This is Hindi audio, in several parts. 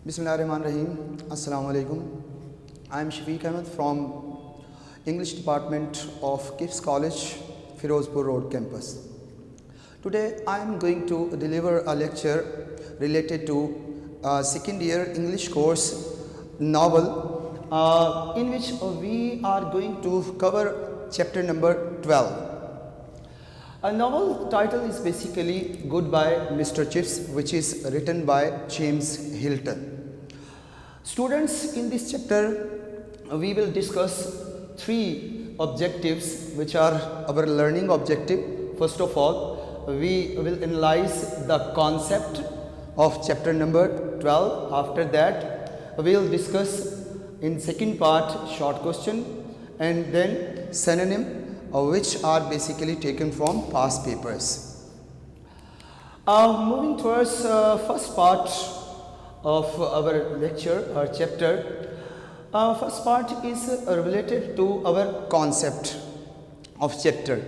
Bismillahirrahmanirrahim. Assalamu alaikum. I am Shafiq Ahmed from English Department of Kips College, Firozpur Road campus. Today I am going to deliver a lecture related to second year English course novel in which we are going to cover chapter number 12. A novel title is basically Goodbye Mr. Chips, which is written by James Hilton. Students, in this chapter we will discuss three objectives which are our learning objective. First of all, we will analyze the concept of chapter number 12. After that, we will discuss in second part short question and then synonym, which are basically taken from past papers. Moving towards first part of our lecture or chapter. First part is related to our concept of chapter.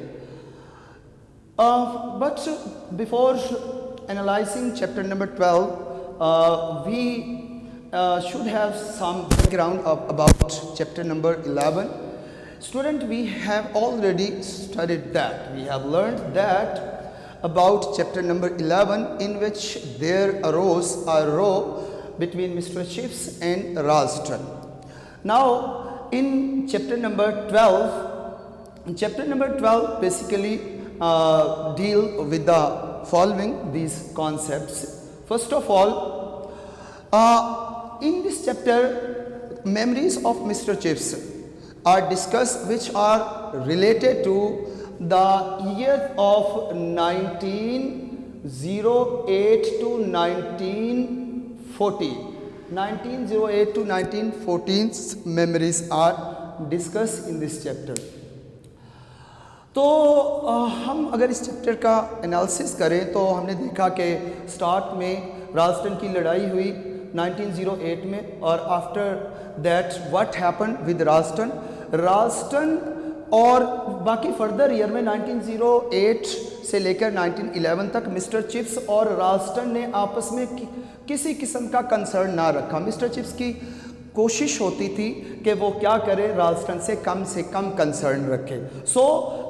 But before analyzing chapter number 12, we should have some background about chapter number 11. Student, we have already studied that. We have learned that about chapter number 11, in which there arose a row between Mr. Chips and Ralston. Now, in chapter number 12 basically deal with the following these concepts. First of all, in this chapter, memories of Mr. Chips are discussed, which are related to the year of 1908 to 1940. 1908 to 1914's memories are discussed in this chapter. तो हम अगर इस चैप्टर का एनालिसिस करें तो हमने देखा कि स्टार्ट में राल्स्टन की लड़ाई हुई 1908 में, और after that what happen with Ralston और बाकी फर्दर ईयर में 1908 से लेकर 1911 तक मिस्टर चिप्स और राल्स्टन ने आपस में किसी किस्म का कंसर्न ना रखा. मिस्टर चिप्स की कोशिश होती थी कि वो क्या करे, राल्स्टन से कम कंसर्न रखे. So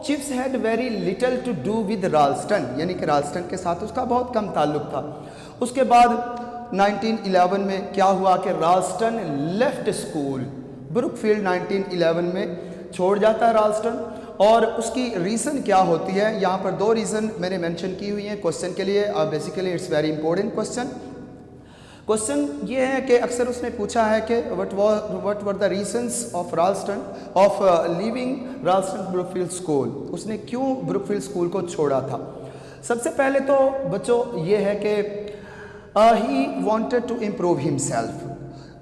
Chips had very little to do with Ralston, यानी कि राल्स्टन के साथ उसका बहुत कम ताल्लुक था. उसके बाद 1911 में क्या हुआ कि राल्स्टन लेफ्ट स्कूल, ब्रुकफील्ड 1911 में छोड़ जाता है राल्स्टन. और उसकी रीज़न क्या होती है, यहाँ पर दो रीज़न मैंने मेंशन की हुई हैं क्वेश्चन के लिए. Basically it's very important question ये है कि अक्सर उसने पूछा है कि what were the reasons of Ralston of leaving Ralston Brookfield school. उसने क्यों ब्रुकफील्ड स्कूल को छोड़ा था. सबसे पहले तो बच्चों ये है कि he wanted to improve himself,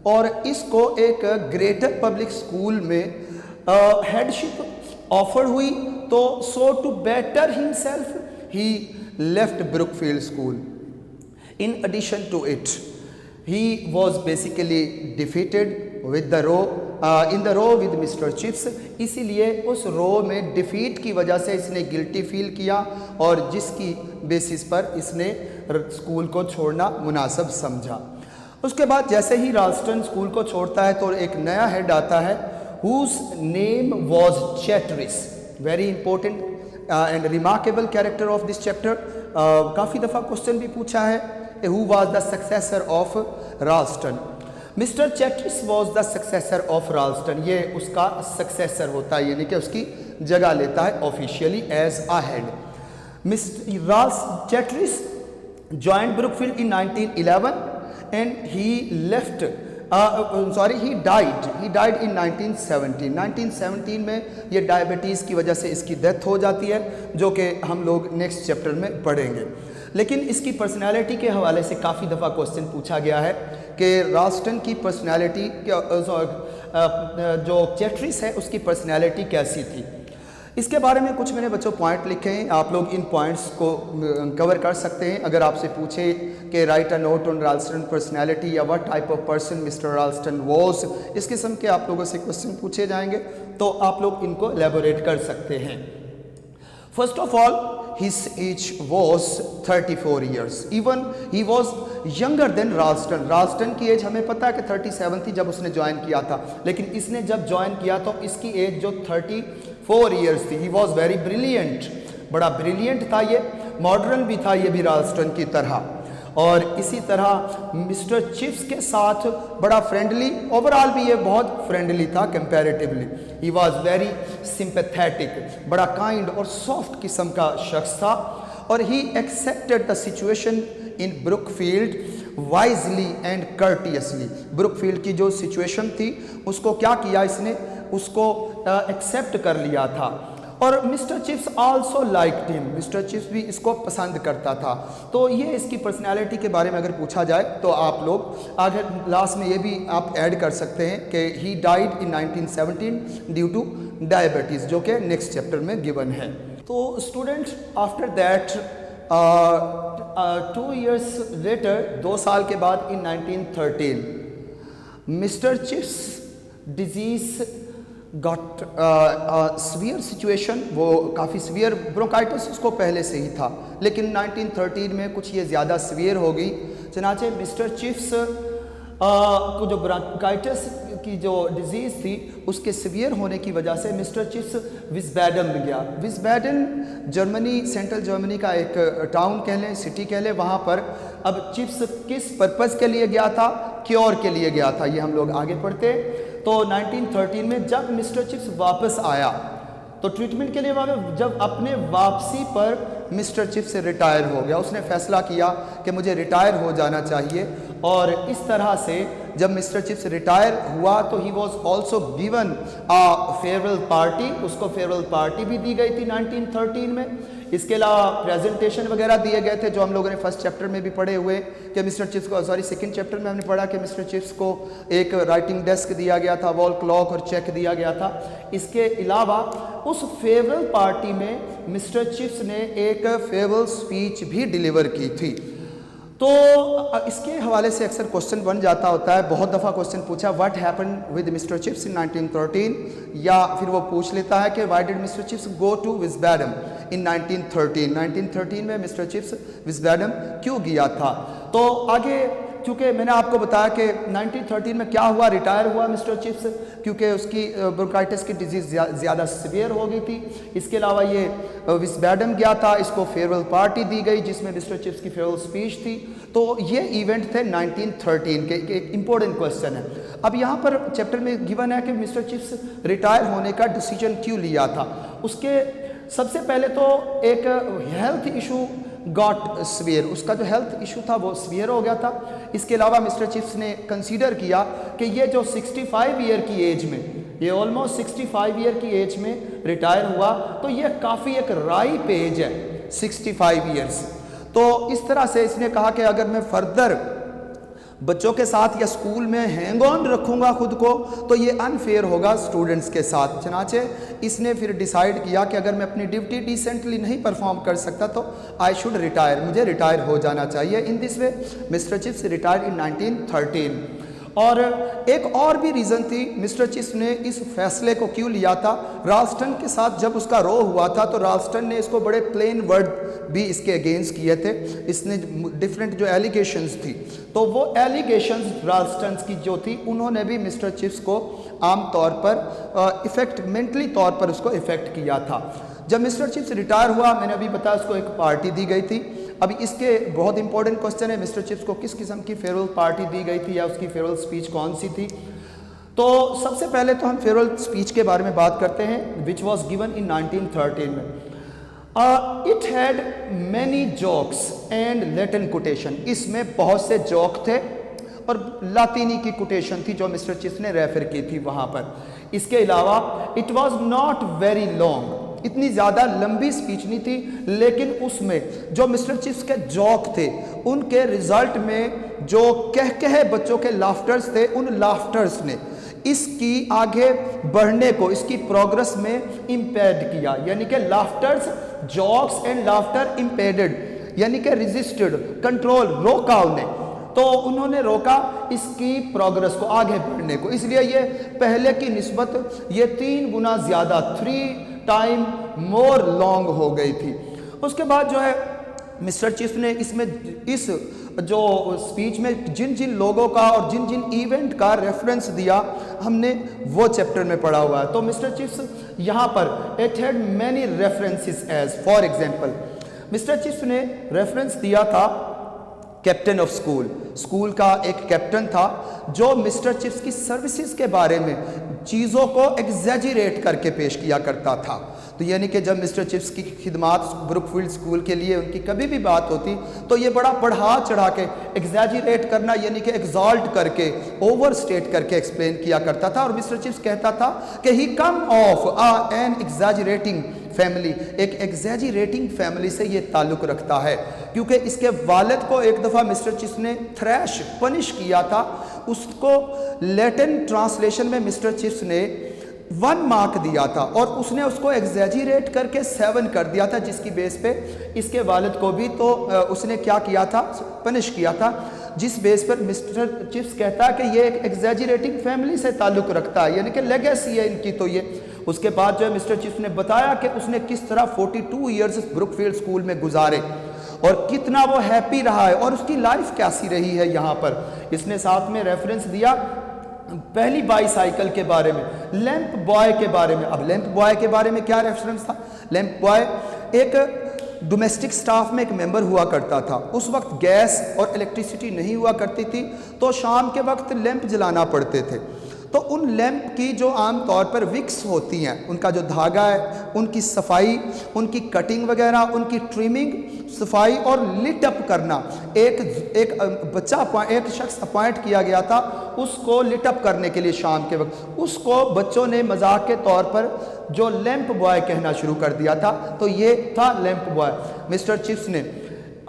और इसको एक ग्रेटर पब्लिक स्कूल में हेडशिप ऑफर हुई. तो so to better himself he left Brookfield school. In addition to it he was basically defeated with the row in the row with Mr. Chips. इसीलिए उस रो में डिफीट की वजह से इसने गिल्टी फील किया, और जिसकी बेसिस पर इसने स्कूल को छोड़ना मुनासिब समझा. उसके बाद जैसे ही राल्स्टन स्कूल को छोड़ता है तो एक नया हेड आता है whose name was Chatteris. Very important and remarkable character of this chapter. काफ़ी दफ़ा क्वेश्चन भी पूछा है, who was the successor of Ralston. Mr. Chatteris was the successor of Ralston. ये उसका सक्सेसर होता है, यानी कि उसकी जगह लेता है officially as a head. Mr. Chatteris joined Brookfield in 1911 and he left he died in 1917. 1917 में ये डायबिटीज़ की वजह से इसकी डेथ हो जाती है, जो कि हम लोग नेक्स्ट चैप्टर में पढ़ेंगे. लेकिन इसकी पर्सनालिटी के हवाले से काफ़ी दफ़ा क्वेश्चन पूछा गया है कि राल्स्टन की पर्सनालिटी, जो चैटरिस है उसकी पर्सनालिटी कैसी थी. इसके बारे में कुछ मैंने बच्चों पॉइंट लिखे हैं, आप लोग इन पॉइंट्स को कवर कर सकते हैं. अगर आपसे पूछे कि write a note on Ralston personality या what type of person Mister Ralston was, इस किस्म के आप लोगों से क्वेश्चन पूछे जाएंगे तो आप लोग इनको एलेबोरेट कर सकते हैं. First of all his age was 34 years. Even he was younger than Ralston. Ralston की एज हमें पता है कि 37 थी जब उसने ज्वाइन किया था, लेकिन इसने जब ज्वाइन किया तो इसकी एज जो 34 ईयर्स थी. ही वॉज वेरी ब्रिलियंट, बड़ा ब्रिलियंट था ये, मॉडर्न भी था ये भी राल्स्टन की तरह. और इसी तरह मिस्टर चिप्स के साथ बड़ा फ्रेंडली, ओवरऑल भी ये बहुत फ्रेंडली था comparatively. He was very sympathetic, बड़ा काइंड और सॉफ्ट किस्म का शख्स था. और he accepted the situation in Brookfield wisely and courteously. Brookfield की जो सिचुएशन थी उसको क्या किया इसने, उसको एक्सेप्ट कर लिया था. और mister chips also liked him. Mister chips भी इसको पसंद करता था. तो ये इसकी पर्सनालिटी के बारे में अगर पूछा जाए तो आप लोग आगे लास्ट में ये भी आप ऐड कर सकते हैं कि he died in 1917 due to diabetes, जो कि नेक्स्ट चैप्टर में गिवन है. तो student after that 2 years later, 2 साल के बाद in 1913 Mr Chips disease got severe situation. वो काफ़ी सीवियर ब्रोंकाइटिस उसको पहले से ही था, लेकिन 1913 में कुछ ये ज़्यादा सीवियर हो गई. चनाचे मिस्टर चिप्स को जो ब्रोंकाइटिस की जो डिजीज़ थी उसके सीवियर होने की वजह से मिस्टर चिप्स विस्बैडन में गया. विस्बैडन जर्मनी, सेंट्रल जर्मनी का एक टाउन कह लें, सिटी कह लें. वहाँ पर अब चिप्स किस पर्पज़ के लिए गया था, क्योर के लिए गया था, ये हम लोग आगे पढ़ते. तो 1913 में जब मिस्टर चिप्स वापस आया तो ट्रीटमेंट के लिए जब अपने वापसी पर मिस्टर चिप्स से रिटायर हो गया, उसने फैसला किया कि मुझे रिटायर हो जाना चाहिए. और इस तरह से जब मिस्टर चिप्स रिटायर हुआ तो he was also given a farewell party. उसको फेयरवेल पार्टी भी दी गई थी 1913 में. इसके अलावा प्रेजेंटेशन वगैरह दिए गए थे जो हम लोगों ने फर्स्ट चैप्टर में भी पढ़े हुए कि मिस्टर चिप्स को, सॉरी सेकंड चैप्टर में हमने पढ़ा कि मिस्टर चिप्स को एक राइटिंग डेस्क दिया गया था, वॉल क्लॉक और चेक दिया गया था. इसके अलावा उस फेयरवेल पार्टी में मिस्टर चिप्स ने एक फेयरवेल स्पीच भी डिलीवर की थी. तो इसके हवाले से अक्सर क्वेश्चन बन जाता होता है, बहुत दफ़ा क्वेश्चन पूछा what happen with Mister Chips in 1913, या फिर वो पूछ लेता है कि why did Mister Chips go to Wiesbaden in 1913. 1913 में मिस्टर चिप्स विस्बैडन क्यों गया था. तो आगे चूँकि मैंने आपको बताया कि 1913 में क्या हुआ, रिटायर हुआ मिस्टर चिप्स क्योंकि उसकी ब्रोंकाइटिस की डिजीज़ ज़्यादा सीवियर हो गई थी. इसके अलावा ये विस्बैडन गया था, इसको फेयरवेल पार्टी दी गई जिसमें मिस्टर चिप्स की फेयरवेल स्पीच थी. तो ये इवेंट थे 1913 के. एक इम्पोर्टेंट क्वेश्चन है. अब यहाँ पर चैप्टर में गिवन है कि मिस्टर चिप्स रिटायर होने का डिसीजन क्यों लिया था. उसके सबसे पहले तो एक हेल्थ इशू गॉट सीवियर, उसका जो हेल्थ इशू था वो सीवियर हो गया था. इसके अलावा मिस्टर चिप्स ने कंसीडर किया कि ये जो 65 ईयर की एज में, ये ऑलमोस्ट 65 ईयर की एज में रिटायर हुआ, तो ये काफ़ी एक राइप एज है 65 ईयर्स. तो इस तरह से इसने कहा कि अगर मैं फर्दर बच्चों के साथ या स्कूल में हैंग ऑन रखूँगा खुद को तो ये अनफेयर होगा स्टूडेंट्स के साथ. चनाचे इसने फिर डिसाइड किया कि अगर मैं अपनी ड्यूटी डिसेंटली नहीं परफॉर्म कर सकता तो आई शुड रिटायर, मुझे रिटायर हो जाना चाहिए. In this way mister chips retired in 1913. और एक और भी रीज़न थी मिस्टर चिप्स ने इस फैसले को क्यों लिया था. राल्स्टन के साथ जब उसका रो हुआ था तो राल्स्टन ने इसको बड़े प्लेन वर्ड भी इसके अगेंस्ट किए थे. इसने डिफरेंट जो एलिगेशंस थी तो वो एलिगेशंस राल्स्टन की जो थी उन्होंने भी मिस्टर चिप्स को आम तौर पर मेंटली तौर पर उसको इफ़ेक्ट किया था. जब मिस्टर चिप्स रिटायर हुआ, मैंने अभी बताया उसको एक पार्टी दी गई थी. अभी इसके बहुत इंपॉर्टेंट क्वेश्चन है, मिस्टर चिप्स को किस किस्म की फेयरवेल पार्टी दी गई थी या उसकी फेयरवेल स्पीच कौन सी थी. तो सबसे पहले तो हम फेयरवेल स्पीच के बारे में बात करते हैं विच वॉज गिवन इन 1913 में. It had many jokes and Latin quotation. इसमें बहुत से जोक थे और लातीनी की कोटेशन थी जो मिस्टर चिप्स ने रेफर की थी वहाँ पर. इसके अलावा it was not very long, इतनी ज़्यादा लंबी स्पीच नहीं थी, लेकिन उसमें जो मिस्टर चिप्स के जोक थे उनके रिजल्ट में जो कह बच्चों के लाफ्टर्स थे, उन लाफ्टर्स ने इसकी आगे बढ़ने को, इसकी प्रोग्रेस में इम्पेड किया. यानी कि लाफ्टर्स, जॉक्स एंड लाफ्टर इम्पेडेड, यानी कि रेजिस्टेड, कंट्रोल, रोका उन्हें. तो उन्होंने रोका इसकी प्रोग्रेस को, आगे बढ़ने को. इसलिए ये पहले की निस्बत ये 3 गुना ज़्यादा, 3 टाइम मोर लॉन्ग हो गई थी. उसके बाद जो है मिस्टर चिप्स ने इसमें इस जो स्पीच में जिन जिन लोगों का और जिन जिन इवेंट का रेफरेंस दिया हमने वो चैप्टर में पढ़ा हुआ है। तो मिस्टर चिप्स यहाँ पर it had many references as for example Mr Chips ने रेफरेंस दिया था कैप्टन ऑफ स्कूल, स्कूल का एक कैप्टन था जो मिस्टर चिप्स की सर्विसेज के बारे में चीज़ों को एग्जैजरेट करके पेश किया करता था। तो यानी कि जब मिस्टर चिप्स की खिदमात ब्रुकफील्ड स्कूल के लिए उनकी कभी भी बात होती तो ये बड़ा बढ़ा चढ़ा के एग्जैजरेट करना यानी कि एग्जॉल्ट करके ओवर स्टेट करके एक्सप्लेन किया करता था। और मिस्टर चिप्स कहता था कि ही कम ऑफ एन एग्जैजरेटिंग फैमिली, एक एग्जैजरेटिंग फैमिली से ये ताल्लुक़ रखता है क्योंकि इसके वालिद को एक दफ़ा मिस्टर चिप्स ने थ्रैश पनिश किया था। उसको लैटिन ट्रांसलेशन में मिस्टर चिप्स ने 1 मार्क दिया था और उसने उसको एग्जैजरेट करके 7 कर दिया था, जिसकी बेस पे इसके वालिद को भी तो उसने क्या किया था, पनिश किया था, जिस बेस पर मिस्टर चिप्स कहता है कि ये एक एग्जैजरेटिंग फैमिली से ताल्लुक़ रखता है, यानी कि लेगेसी है इनकी। तो ये उसके बाद जो है मिस्टर चिप्स ने बताया कि उसने किस तरह 42 ईयर्स ब्रुकफील्ड स्कूल में गुजारे और कितना वो हैप्पी रहा है और उसकी लाइफ कैसी रही है यहाँ पर। इसने साथ में रेफरेंस दिया पहली बाईसाइकिल के बारे में, लैंप बॉय के बारे में। अब लैंप बॉय के बारे में क्या रेफरेंस था? लैंप बॉय एक डोमेस्टिक स्टाफ में एक मेंबर हुआ करता था। उस वक्त गैस और इलेक्ट्रिसिटी नहीं हुआ करती थी तो शाम के वक्त लैंप जलाना पड़ते थे। तो उन लैंप की जो आम तौर पर विक्स होती हैं, उनका जो धागा है, उनकी सफाई, उनकी कटिंग वगैरह, उनकी ट्रिमिंग, सफाई और लिट अप करना, एक बच्चा एक शख्स अपॉइंट किया गया था उसको लिट अप करने के लिए शाम के वक्त। उसको बच्चों ने मजाक के तौर पर जो लैंप बॉय कहना शुरू कर दिया था। तो ये था लैंप बॉय। मिस्टर चिप्स ने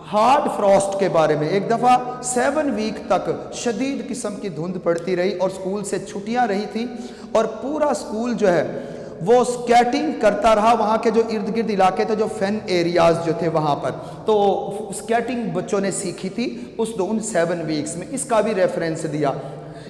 हार्ड फ्रॉस्ट के बारे में, एक दफ़ा 7 वीक तक शदीद किस्म की धुंध पड़ती रही और स्कूल से छुट्टियां रही थी और पूरा स्कूल जो है वो स्केटिंग करता रहा। वहाँ के जो इर्द गिर्द इलाके थे, जो फैन एरियाज़ जो थे वहाँ पर, तो स्केटिंग बच्चों ने सीखी थी उन 7 वीक्स में। इसका भी रेफरेंस दिया।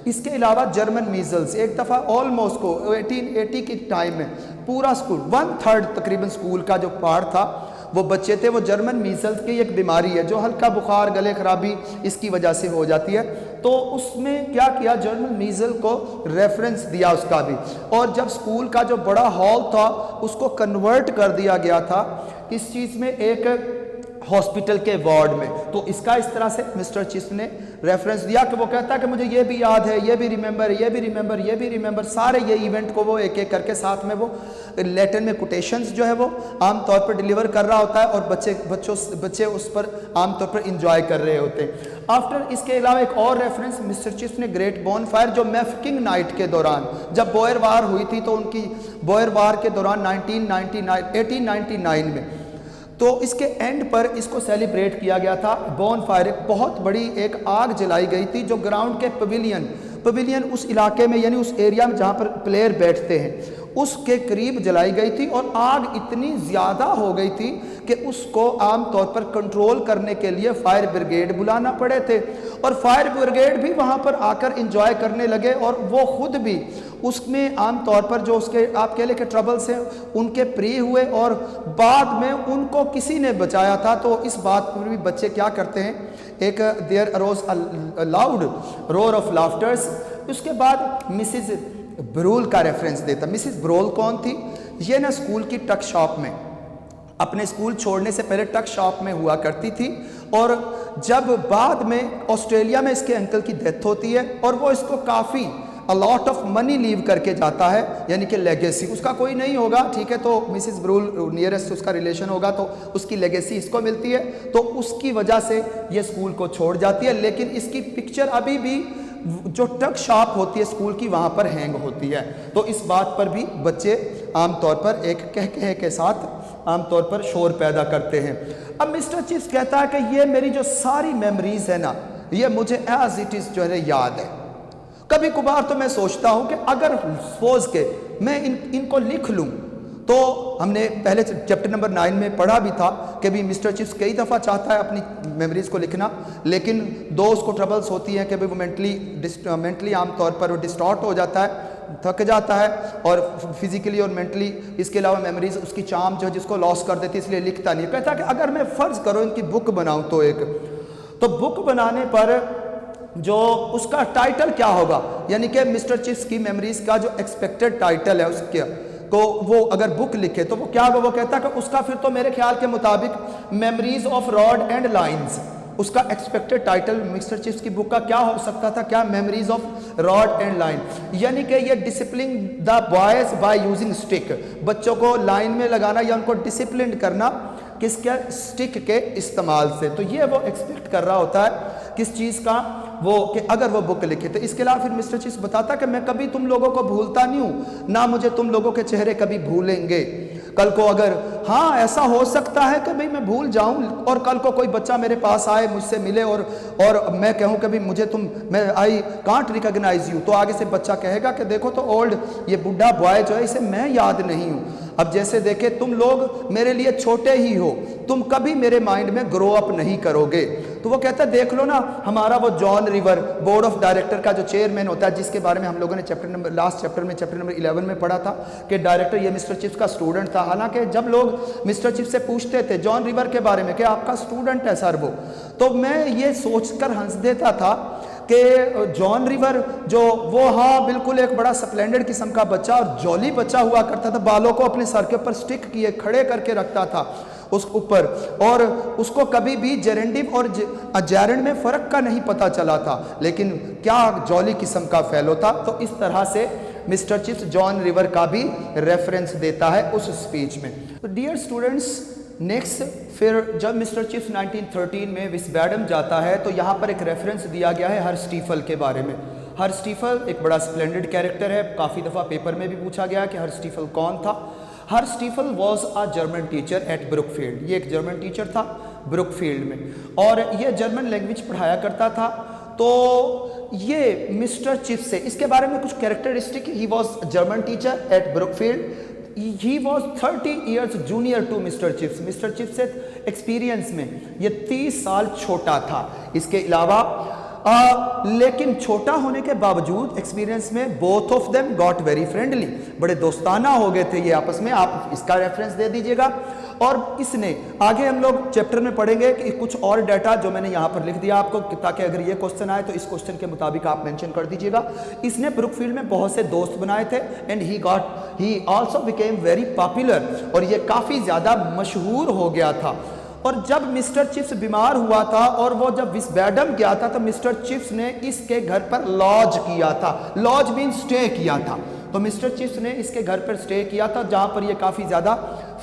इसके अलावा जर्मन मीजल्स, एक दफ़ा ऑलमोस्ट को 1880 के टाइम में पूरा स्कूल 1/3 तकरीबन स्कूल का जो पार्ट था वो बच्चे थे वो जर्मन मीजल्स की एक बीमारी है जो हल्का बुखार, गले खराबी इसकी वजह से हो जाती है। तो उसमें क्या किया, जर्मन मीजल को रेफरेंस दिया उसका भी। और जब स्कूल का जो बड़ा हॉल था उसको कन्वर्ट कर दिया गया था किस चीज़ में, एक हॉस्पिटल के वार्ड में। तो इसका इस तरह से मिस्टर चिप्स ने रेफरेंस दिया कि वो कहता है कि मुझे ये भी याद है, ये भी रिमेंबर, ये भी रिमेंबर, ये भी रिमेंबर, सारे ये इवेंट को वो एक एक करके साथ में वो लैटिन में कोटेशंस जो है वो आम तौर पर डिलीवर कर रहा होता है और बच्चे उस पर आम तौर पर इंजॉय कर रहे होते हैं। आफ्टर इसके अलावा एक और रेफरेंस मिस्टर चिप्स ने ग्रेट बॉनफायर, जो मैफकिंग नाइट के दौरान जब बोयर वार हुई थी, तो उनकी बोयर वार के दौरान 1899 में, तो इसके एंड पर इसको सेलिब्रेट किया गया था। बॉनफायर एक बहुत बड़ी एक आग जलाई गई थी जो ग्राउंड के पवेलियन उस इलाके में, यानी उस एरिया में जहाँ पर प्लेयर बैठते हैं, उसके करीब जलाई गई थी। और आग इतनी ज़्यादा हो गई थी कि उसको आम तौर पर कंट्रोल करने के लिए फायर ब्रिगेड बुलाना पड़े थे और फायर ब्रिगेड भी वहाँ पर आकर इंजॉय करने लगे और वो खुद भी उसमें आम तौर पर जो उसके आप कह लें कि ट्रबल्स हैं उनके प्री हुए और बाद में उनको किसी ने बचाया था। तो इस बात पर भी बच्चे क्या करते हैं, एक there arose a loud roar of laughters. उसके बाद मिसिज ब्रोल का रेफरेंस देता। मिसिज ब्रोल कौन थी? ये ना स्कूल की टक शॉप में, अपने स्कूल छोड़ने से पहले टक शॉप में हुआ करती थी और जब बाद में ऑस्ट्रेलिया में इसके अंकल की डेथ होती है और वो इसको काफ़ी a lot of money leave करके जाता है, यानी कि लेगेसी उसका कोई नहीं होगा, ठीक है। तो मिसिस ब्रूल नियरेस्ट उसका रिलेशन होगा तो उसकी लेगेसी इसको मिलती है, तो उसकी वजह से ये स्कूल को छोड़ जाती है। लेकिन इसकी पिक्चर अभी भी जो टक शॉप होती है स्कूल की वहाँ पर हैंग होती है। तो इस बात पर भी बच्चे आमतौर पर एक कह के साथ आमतौर पर शोर पैदा करते हैं। अब मिस्टर चिप्स कहता है कि ये मेरी जो सारी मेमोरीज है ना, ये मुझे एज इट इज़ जो है याद है। कभी कभार तो मैं सोचता हूँ कि अगर सपोज के मैं इनको लिख लूँ, तो हमने पहले चैप्टर नंबर 9 में पढ़ा भी था कि भी मिस्टर चिप्स कई दफ़ा चाहता है अपनी मेमोरीज़ को लिखना, लेकिन दो उसको ट्रबल्स होती हैं कि भाई वो मेंटली आम तौर पर वो डिस्टॉर्ट हो जाता है। थक जाता है और फिजिकली और मेंटली, इसके अलावा मेमोरीज उसकी चार्म जो है जिसको लॉस कर देती है, इसलिए लिखता नहीं। कहता है कि अगर मैं फ़र्ज़ करो इनकी बुक बनाऊं तो बुक बनाने पर जो उसका टाइटल क्या होगा, यानी कि मिस्टर चिप्स की मेमोरीज का जो एक्सपेक्टेड टाइटल है उसके को वो अगर बुक लिखे तो वो क्या होगा। वो कहता है कि उसका फिर तो मेरे ख्याल के मुताबिक memories of rod and lines, उसका एक्सपेक्टेड टाइटल मिस्टर चिप्स की बुक का क्या हो सकता था, क्या, memories of rod and line, यानी कि ये discipline the boys by using stick, बच्चों को लाइन में लगाना या उनको डिसिप्लिन करना किसके, स्टिक के इस्तेमाल से। तो ये वो एक्सपेक्ट कर रहा होता है किस चीज़ का, वो कि अगर वो बुक लिखे। तो इसके अलावा फिर मिस्टर चिप्स बताता कि मैं कभी तुम लोगों को भूलता नहीं हूँ, ना मुझे तुम लोगों के चेहरे कभी भूलेंगे। कल को अगर हाँ ऐसा हो सकता है कि भाई मैं भूल जाऊं और कल को कोई बच्चा मेरे पास आए, मुझसे मिले और मैं कहूं कि भाई मुझे मैं आई कांट रिकॉग्नाइज यू, तो आगे से बच्चा कहेगा कि देखो तो ओल्ड ये बुढ़ा बॉय जो है इसे मैं याद नहीं हूं। अब जैसे देखे तुम लोग मेरे लिए छोटे ही हो, तुम कभी मेरे माइंड में ग्रो अप नहीं करोगे। तो वो कहता है देख लो ना, हमारा वो John river board of director का जो चेयरमैन होता है, जिसके बारे में हम लोगों ने लास्ट चैप्टर नंबर 11 में पढ़ा था कि डायरेक्टर ये मिस्टर चिप्स का स्टूडेंट था। हालांकि जब लोग मिस्टर चिप्स से पूछते थे जॉन रिवर के बारे में कि आपका स्टूडेंट है सर वो, तो मैं ये सोचकर हंस देता था कि जॉन रिवर जो वो हाँ बिल्कुल एक बड़ा स्प्लेंडेड किस्म का बच्चा और जॉली बच्चा हुआ करता था, बालों को अपने सर के ऊपर स्टिक किए खड़े करके रखता था उस ऊपर, और उसको कभी भी जेरेंडिव और जेरेंड में फ़र्क का नहीं पता चला था, लेकिन क्या जॉली किस्म का फेलो था। तो इस तरह से मिस्टर चिप्स जॉन रिवर का भी रेफरेंस देता है उस स्पीच में। तो डियर स्टूडेंट्स, नेक्स्ट फिर जब मिस्टर चिप्स 1913 में विस्बेडन जाता है तो यहाँ पर एक रेफरेंस दिया गया है हर स्टीफल के बारे में। हर स्टीफल एक बड़ा स्प्लेंडेड कैरेक्टर है, काफ़ी दफ़ा पेपर में भी पूछा गया कि हर स्टीफल कौन था। Herr Stiefel was a German teacher at Brookfield, ये एक जर्मन टीचर था ब्रुकफील्ड में और ये जर्मन लैंग्वेज पढ़ाया करता था। तो ये मिस्टर चिप्स से इसके बारे में कुछ characteristic, he was German teacher at Brookfield, he was 30 years junior to Mr Chips, मिस्टर चिप्स से एक्सपीरियंस में ये 30 साल छोटा था। इसके अलावा लेकिन छोटा होने के बावजूद एक्सपीरियंस में both of them got very friendly, बड़े दोस्ताना हो गए थे ये आपस में। आप इसका रेफरेंस दे दीजिएगा। और इसने आगे हम लोग चैप्टर में पढ़ेंगे कि कुछ और डाटा जो मैंने यहाँ पर लिख दिया आपको, ताकि अगर ये क्वेश्चन आए तो इस क्वेश्चन के मुताबिक आप मेंशन कर दीजिएगा। इसने ब्रुकफील्ड में बहुत से दोस्त बनाए थे and he also became very popular, और ये काफ़ी ज़्यादा मशहूर हो गया था। और जब मिस्टर चिप्स बीमार हुआ था और वो जब विस्बेडन गया था तो मिस्टर चिप्स ने इसके घर पर लॉज किया था, लॉज मीन स्टे किया था। तो मिस्टर चिप्स ने इसके घर पर स्टे किया था जहाँ पर ये काफ़ी ज़्यादा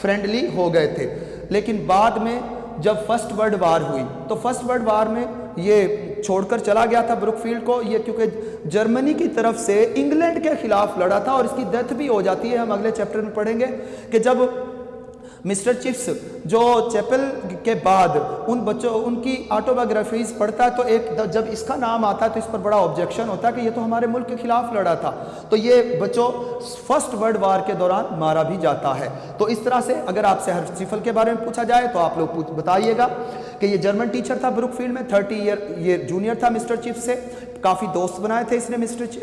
फ्रेंडली हो गए थे। लेकिन बाद में जब फर्स्ट वर्ल्ड वार हुई तो फर्स्ट वर्ल्ड वार में ये छोड़कर चला गया था ब्रुकफील्ड को, ये क्योंकि जर्मनी की तरफ से इंग्लैंड के खिलाफ लड़ा था और इसकी डेथ भी हो जाती है। हम अगले चैप्टर में पढ़ेंगे कि जब मिस्टर चिप्स जो चैपल के बाद उन बच्चों उनकी ऑटोबायोग्राफीज पढ़ता है तो एक जब इसका नाम आता है तो इस पर बड़ा ऑब्जेक्शन होता है कि ये तो हमारे मुल्क के खिलाफ लड़ा था। तो ये बच्चों फर्स्ट वर्ल्ड वार के दौरान मारा भी जाता है। तो इस तरह से अगर आपसे हर स्टीफल के बारे में पूछा जाए तो आप लोग बताइएगा कि ये जर्मन टीचर था ब्रुकफील्ड में, 30 ईयर ये जूनियर था मिस्टर चिप्स से, काफ़ी दोस्त बनाए थे इसने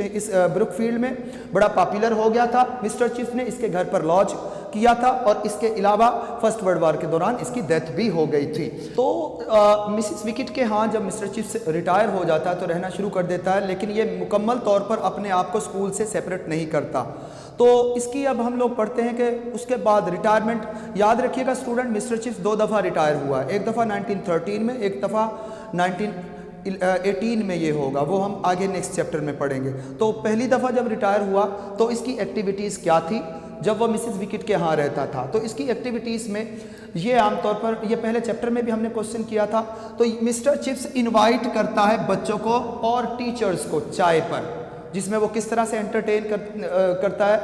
इस ब्रुकफील्ड में, बड़ा पॉपुलर हो गया था। मिस्टर चिप्स ने इसके घर पर लॉज किया था और इसके अलावा फर्स्ट वर्ल्ड वार के दौरान इसकी डेथ भी हो गई थी। तो मिसिस विकेट के यहाँ जब मिस्टर चिप्स रिटायर हो जाता है तो रहना शुरू कर देता है, लेकिन ये मुकम्मल तौर पर अपने आप को स्कूल से सेपरेट नहीं करता। तो इसकी अब हम लोग पढ़ते हैं कि उसके बाद रिटायरमेंट, याद रखिएगा स्टूडेंट, मिस्टर चिप्स 2 दफ़ा रिटायर हुआ, एक दफ़ा 1913 में, एक दफ़ा 1918 में ये होगा, वो हम आगे नेक्स्ट चैप्टर में पढ़ेंगे। तो पहली दफ़ा जब रिटायर हुआ तो इसकी एक्टिविटीज़ क्या थी जब वो मिसिस विकेट के यहाँ रहता था। तो इसकी एक्टिविटीज़ में ये आमतौर पर, ये पहले चैप्टर में भी हमने क्वेश्चन किया था, तो मिस्टर चिप्स इनवाइट करता है बच्चों को और टीचर्स को चाय पर, जिसमें वो किस तरह से एंटरटेन करता है,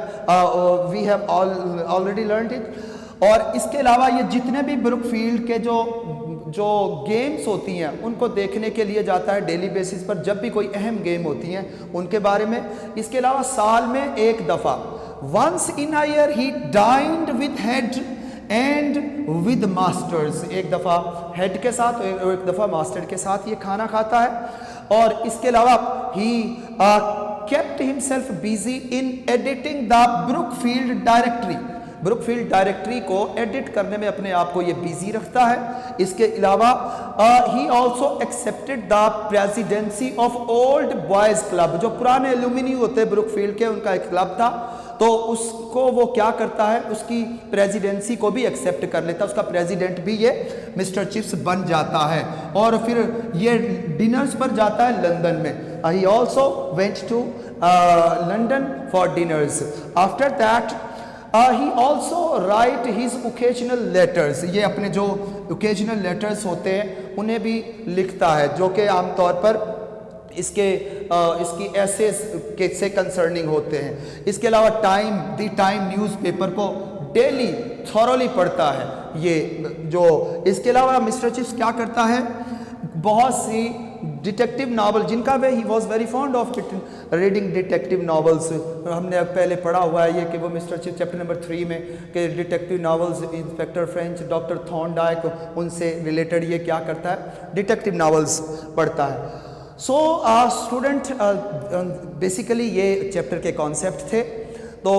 we have already learned it. और इसके अलावा ये जितने भी ब्रुकफील्ड के जो गेम्स होती हैं उनको देखने के लिए जाता है डेली बेसिस पर, जब भी कोई अहम गेम होती हैं उनके बारे में। इसके अलावा साल में एक दफ़ा, once in a year he dined with head and with masters, एक दफ़ा हेड के साथ और एक दफ़ा मास्टर के साथ ये खाना खाता है। और इसके अलावा ही kept himself busy in editing the Brookfield directory. Brookfield directory को एडिट करने में अपने आप को ये बिजी रखता है। इसके अलावा he also accepted the presidency of old boys club, जो पुराने एल्यूमिनी होते हैं ब्रुकफील्ड के, उनका एक क्लब था, तो उसको वो क्या करता है, उसकी प्रेसिडेंसी को भी एक्सेप्ट कर लेता है, उसका प्रेसिडेंट भी ये मिस्टर चिप्स बन जाता है। और फिर ये डिनर्स पर जाता है लंदन में। He also went to London for dinners. After that he also write his occasional letters, ये अपने जो ओकेजनल लेटर्स होते हैं उन्हें भी लिखता है, जो कि आमतौर पर इसकी एसेस के से कंसर्निंग होते हैं। इसके अलावा द टाइम न्यूज़पेपर को डेली थॉरोली पढ़ता है ये जो। इसके अलावा मिस्टर चिप्स क्या करता है, बहुत सी डिटेक्टिव नावल जिनका वे he was very fond of reading detective novels. हमने अब पहले पढ़ा हुआ है ये कि वो मिस्टर चिप्स चैप्टर नंबर 3 में कि detective novels, inspector French, doctor Thorndike, उनसे रिलेटेड ये क्या करता है, डिटेक्टिव नावल्स पढ़ता है। सो स्टूडेंट बेसिकली ये चैप्टर के कॉन्सेप्ट थे। तो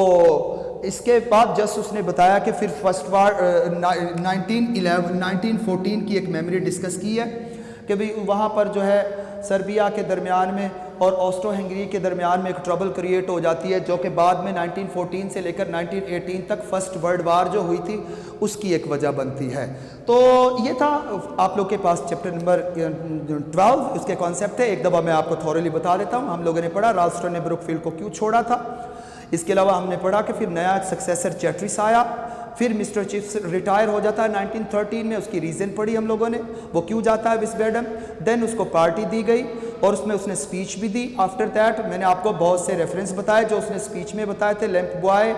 इसके बाद जस्ट उसने बताया कि फिर फर्स्ट वार 1914 की एक मेमोरी डिस्कस की है कि भाई वहाँ पर जो है सर्बिया के दरमियान में और ऑस्ट्रो हंगरी के दरमियान में एक ट्रबल क्रिएट हो जाती है, जो कि बाद में 1914 से लेकर 1918 तक फर्स्ट वर्ल्ड वार जो हुई थी उसकी एक वजह बनती है। तो ये था आप लोग के पास चैप्टर नंबर 12, उसके कॉन्सेप्ट है। एक दफ़ा मैं आपको थॉरली बता देता हूँ। हम लोगों ने पढ़ा राल्स्टन ने ब्रुकफील्ड को क्यों छोड़ा था। इसके अलावा हमने पढ़ा कि फिर नया सक्सेसर चैट्रिस आया, फिर मिस्टर चिप्स रिटायर हो जाता है 1913 में, उसकी रीज़न पढ़ी हम लोगों ने, वो क्यों जाता है विस्बेडन। देन उसको पार्टी दी गई और उसमें उसने स्पीच भी दी। आफ्टर दैट मैंने आपको बहुत से रेफरेंस बताए जो उसने स्पीच में बताए थे, लैंप बॉय,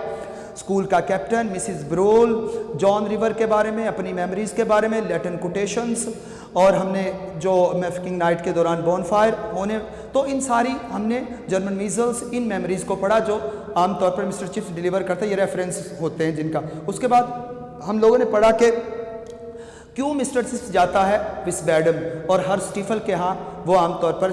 स्कूल का captain, Mrs brawl, John river के बारे में, अपनी मेमोरीज़ के बारे में, लैटिन कोटेशंस, और हमने जो मैफकिंग नाइट के दौरान बॉनफायर होने, तो इन सारी हमने जर्मन मीजल्स, इन मेमोरीज़ को पढ़ा जो आमतौर पर मिस्टर चिप्स डिलीवर करते हैं, ये रेफरेंस होते हैं जिनका। उसके बाद हम लोगों ने पढ़ा कि क्यों मिस्टर चिप्स जाता है विस्बेडन और हर स्टीफल के यहाँ वो आमतौर पर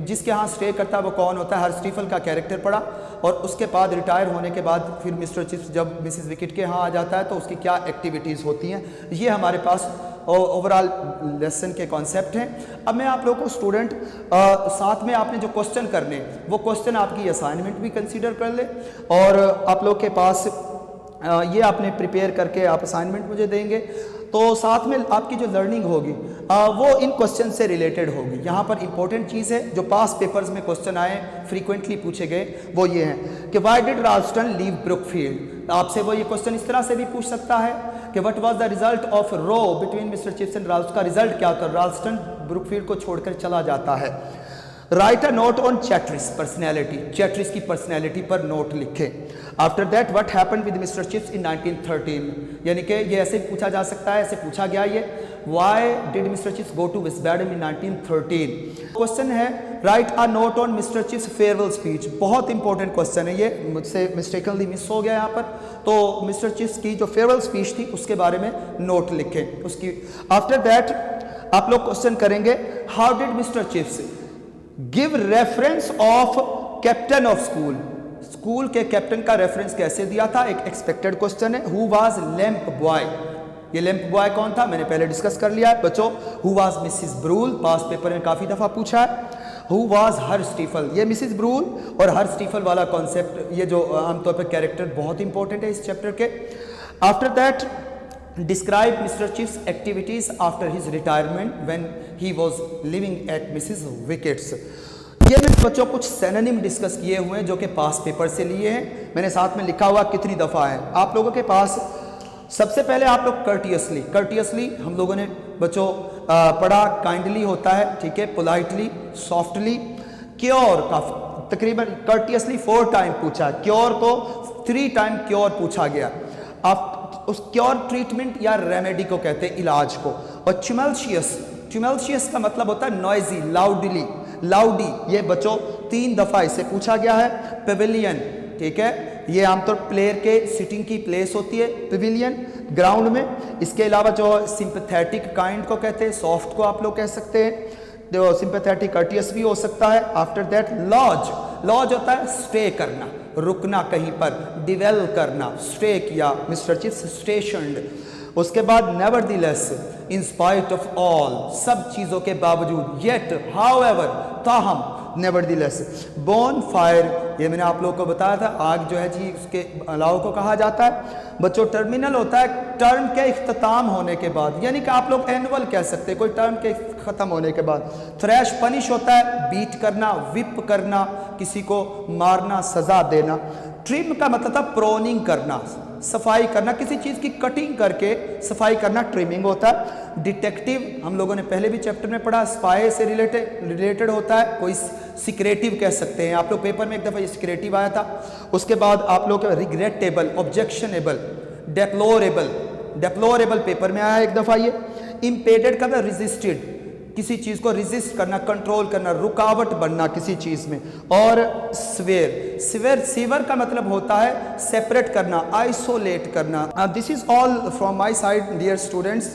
जिसके यहाँ स्टे करता है वो कौन होता है, हर स्टीफल का कैरेक्टर पढ़ा। और उसके बाद रिटायर होने के बाद फिर मिस्टर चिप्स जब मिसिस विकेट के यहाँ आ जाता है तो उसकी क्या एक्टिविटीज़ होती हैं, ये हमारे पास ओवरऑल लेसन के कॉन्सेप्ट हैं। अब मैं आप लोगों को स्टूडेंट साथ में आपने जो क्वेश्चन करने, वो क्वेश्चन आपकी असाइनमेंट भी कंसीडर कर ले, और आप लोग के पास ये आपने प्रिपेयर करके आप असाइनमेंट मुझे देंगे, तो साथ में आपकी जो लर्निंग होगी वो इन क्वेश्चन से रिलेटेड होगी। यहाँ पर इंपॉर्टेंट चीज़ है जो पास पेपर्स में क्वेश्चन आए, फ्रीक्वेंटली पूछे गए, वो ये हैं कि व्हाई डिड राल्स्टन लीव ब्रुकफील्ड। आपसे वो ये क्वेश्चन इस तरह से भी पूछ सकता है कि what was the result of row between Mister Chips and Ralston, का रिजल्ट क्या होता है, राल्स्टन ब्रुकफील्ड को छोड़कर चला जाता है। Write a note on Chatteris personality, Chatteris की पर्सनैलिटी पर नोट लिखे। After that what happened with Mister Chips in 1913, यानी कि ये ऐसे पूछा जा सकता है, ऐसे पूछा गया ये, why did Mister Chips go to Wiesbaden in 1913। Question है write a note on Mister Chips farewell speech, बहुत इंपॉर्टेंट क्वेश्चन है ये, मुझसे मिस्टेकनली मिस हो गया यहाँ पर। तो मिस्टर चिप्स की जो फेयरवेल स्पीच थी उसके बारे में नोट लिखें उसकी। आफ्टर दैट आप लोग क्वेश्चन करेंगे how did Mister Chips give reference of captain of school, school के कैप्टन का रेफरेंस कैसे दिया था, एक एक्सपेक्टेड क्वेश्चन है। हु वाज लैंप बॉय, ये लैंप बॉय कौन था मैंने पहले डिस्कस कर लिया है बच्चों। Who was Mrs Brool, past paper में काफी दफा पूछा है। हु वाज हर स्टीफल, ये मिसिस ब्रूल और हर स्टीफल वाला कॉन्सेप्ट, ये जो आमतौर पर कैरेक्टर बहुत इंपॉर्टेंट है इस चैप्टर के। After that describe mister chips activities after his retirement when he was living at Mrs wickets. ये मैंने बच्चों कुछ सिनोनिम डिस्कस किए हुए हैं जो कि पास पेपर से लिए हैं, मैंने साथ में लिखा हुआ कितनी दफ़ा है आप लोगों के पास। सबसे पहले आप लोग कर्टियसली हम लोगों ने बच्चों पढ़ा, काइंडली होता है, ठीक है, पोलाइटली, सॉफ्टली। क्योर का तकरीबन कर्टियसली 4 टाइम पूछा, क्योर को 3 टाइम क्योर पूछा गया। आप उस क्योर ट्रीटमेंट या रेमेडी को कहते हैं, इलाज को। और ट्यूमेल्शियस का मतलब होता है नॉइजी, लाउडी, ये बच्चों 3 दफ़ा इसे पूछा गया है। पेविलियन, ठीक है, ये आमतौर प्लेयर के सिटिंग की प्लेस होती है पेविलियन ग्राउंड में। इसके अलावा जो सिंपैथेटिक काइंड को कहते हैं, सॉफ्ट को आप लोग कह सकते हैं, सिंपैथेटिक कर्टियस भी हो सकता है। आफ्टर दैट लॉज, लॉज होता है स्टे करना, रुकना कहीं पर, डिवेल करना, स्टे किया, मिस्टर चिप्स स्टेशनड। उसके बाद नेवरदीलेस, इन स्पाइट ऑफ ऑल, सब चीज़ों के बावजूद, येट, हाउएवर, ताहम, नेवरदीलेस। बोन फायर, ये मैंने आप लोगों को बताया था, आग जो है जी उसके अलाव को कहा जाता है। बच्चों टर्मिनल होता है टर्म के इख्तिताम होने के बाद, यानी कि आप लोग एनुअल कह सकते हैं कोई टर्म के ख़त्म होने के बाद। थ्रैश पनिश होता है बीट करना, विप करना, किसी को मारना, सज़ा देना। ट्रिम का मतलब था प्रोनिंग करना, सफाई करना, किसी चीज़ की कटिंग करके सफाई करना ट्रिमिंग होता है। डिटेक्टिव हम लोगों ने पहले भी चैप्टर में पढ़ा, स्पाई से रिलेटेड होता है, कोई सिक्रेटिव कह सकते हैं आप लोग, पेपर में एक दफ़ा ये सिक्रेटिव आया था। उसके बाद आप लोग regrettable, objectionable, deplorable, deplorable paper में आया एक दफ़ा ये। इम्पेडेड का रेजिस्टेड, किसी चीज़ को रेजिस्ट करना, कंट्रोल करना, रुकावट बनना किसी चीज़ में। और स्वेर, स्वेर, सीवर का मतलब होता है सेपरेट करना, आइसोलेट करना। This is all from my side dear students.